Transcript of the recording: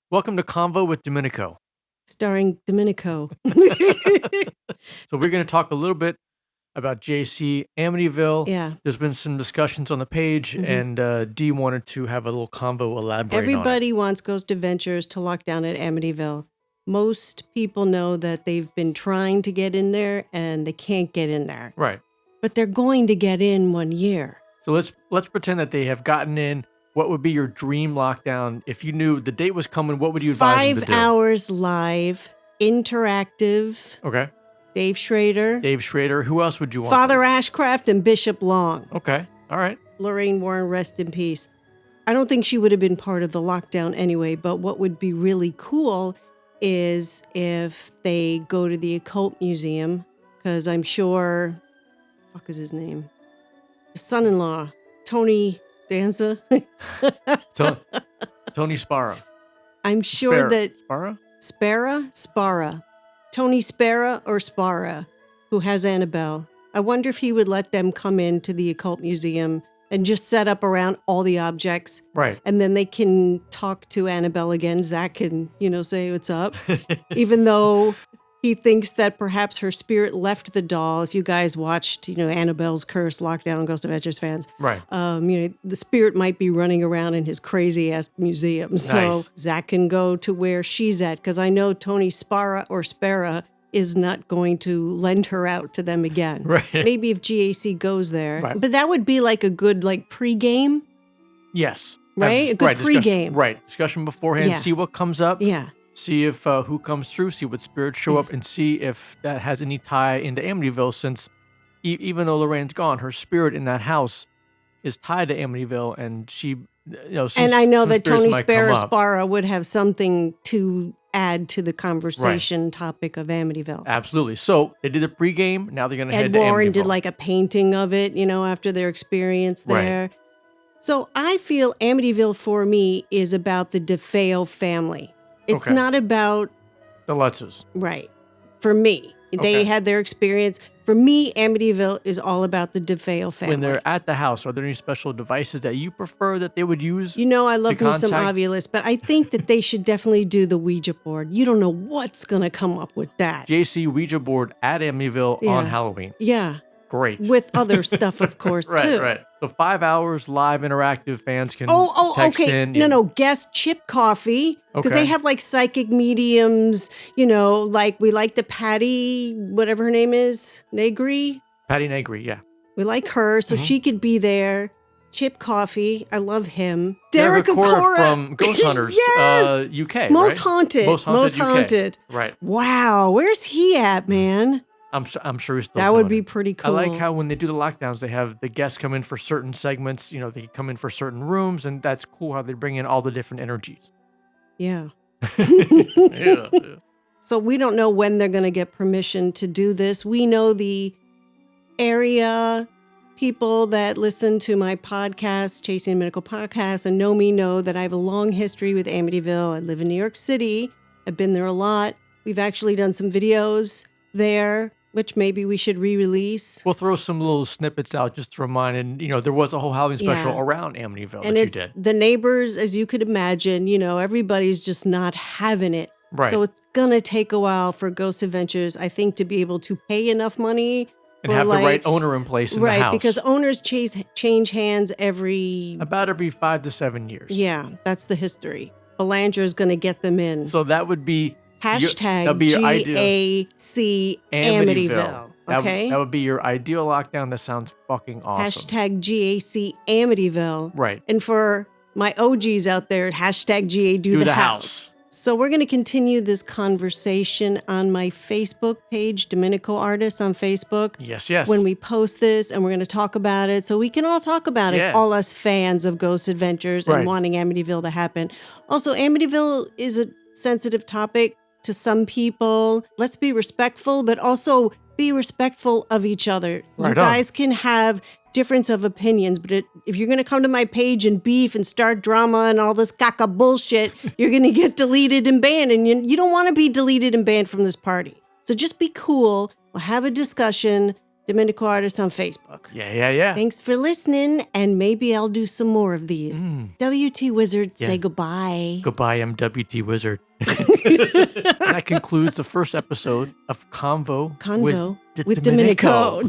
Welcome to Convo with Dominico. Starring Dominico. So we're going to talk a little bit about GAC Amityville. Yeah. There's been some discussions on the page, and Dee wanted to have a little convo elaborate Everybody wants Ghost Adventures to lock down at Amityville. Most people know that they've been trying to get in there and they can't get in there. Right. But they're going to get in 1 year. So let's pretend that they have gotten in. What would be your dream lockdown? If you knew the date was coming, what would you advise them to do? 5 hours live, interactive. Okay. Dave Schrader. Who else would you want? Father Ashcraft and Bishop Long. Okay. All right. Lorraine Warren, rest in peace. I don't think she would have been part of the lockdown anyway, but what would be really cool is if they go to the Occult Museum, because I'm sure, fuck is his name? The son-in-law, Tony Danza. Tony Sparrow. I'm sure that Sparrow? Spara. Tony Spara or Spara, who has Annabelle. I wonder if he would let them come into the Occult Museum and just set up around all the objects. Right. And then they can talk to Annabelle again. Zach can, say what's up. Even though he thinks that perhaps her spirit left the doll. If you guys watched, Annabelle's Curse, Lockdown, Ghost Adventures fans. Right. The spirit might be running around in his crazy-ass museum. Nice. So Zach can go to where she's at, because I know Tony Spara or Spara is not going to lend her out to them again. Right. Maybe if GAC goes there. Right. But that would be like a good Yes. pregame. Right? A good pregame. Right. Discussion beforehand. Yeah. See what comes up. Yeah. See if who comes through. See what spirits show up, and see if that has any tie into Amityville. Since even though Lorraine's gone, her spirit in that house is tied to Amityville, and she, and I know that Tony Spara would have something to add to the conversation topic of Amityville. Absolutely. So they did a pregame. Now they're going to head to Amityville. Ed Warren did like a painting of it, after their experience there. Right. So I feel Amityville for me is about the DeFeo family. It's not about the Lutzes. Right. For me. They had their experience. For me, Amityville is all about the DeFeo family. When they're at the house, are there any special devices that you prefer that they would use? I love me some Ovilus, but I think that they should definitely do the Ouija board. You don't know what's going to come up with that. JC Ouija board at Amityville on Halloween. Yeah. Great. With other stuff, of course, too. Right. So 5 hours live interactive, fans can text in. No, guest Chip Coffee. Because they have like psychic mediums, like we like the Patty, whatever her name is, Negri. Patty Negri, yeah. We like her, so she could be there. Chip Coffee, I love him. Derek Acora from Ghost Hunters, yes! UK, Most right? Most haunted. Right. Wow, where's he at, man? I'm sure he's still That would be pretty cool. I like how when they do the lockdowns, they have the guests come in for certain segments. They can come in for certain rooms, and that's cool how they bring in all the different energies. Yeah. Yeah. So we don't know when they're going to get permission to do this. We know the area people that listen to my podcast, Chasing Medical Podcast, and know me know that I have a long history with Amityville. I live in New York City. I've been there a lot. We've actually done some videos there, which maybe we should re-release. We'll throw some little snippets out just to remind, and there was a whole Halloween special around Amityville and that it's you did. The neighbors, as you could imagine, everybody's just not having it. Right. So it's gonna take a while for Ghost Adventures, I think, to be able to pay enough money and have the right owner in place in the house. Right, because owners change hands about every 5 to 7 years. Yeah, that's the history. Belanger is gonna get them in. So that would be Hashtag GAC Amityville. Okay? That would be your ideal lockdown. That sounds fucking awesome. Hashtag GAC Amityville. Right. And for my OGs out there, hashtag GA Do the House. So we're going to continue this conversation on my Facebook page, DominicoArtist on Facebook. Yes. When we post this, and we're going to talk about it, so we can all talk about it, all us fans of Ghost Adventures and wanting Amityville to happen. Also, Amityville is a sensitive topic to some people. Let's be respectful, but also be respectful of each other. Right you guys can have difference of opinions, but if you're going to come to my page and beef and start drama and all this caca bullshit, you're going to get deleted and banned, and you don't want to be deleted and banned from this party. So just be cool. We'll have a discussion. Dominico Artist on Facebook. Yeah. Thanks for listening, and maybe I'll do some more of these. WT Wizard, say goodbye. Goodbye, I'm WT Wizard. That concludes the first episode of Convo with Dominico.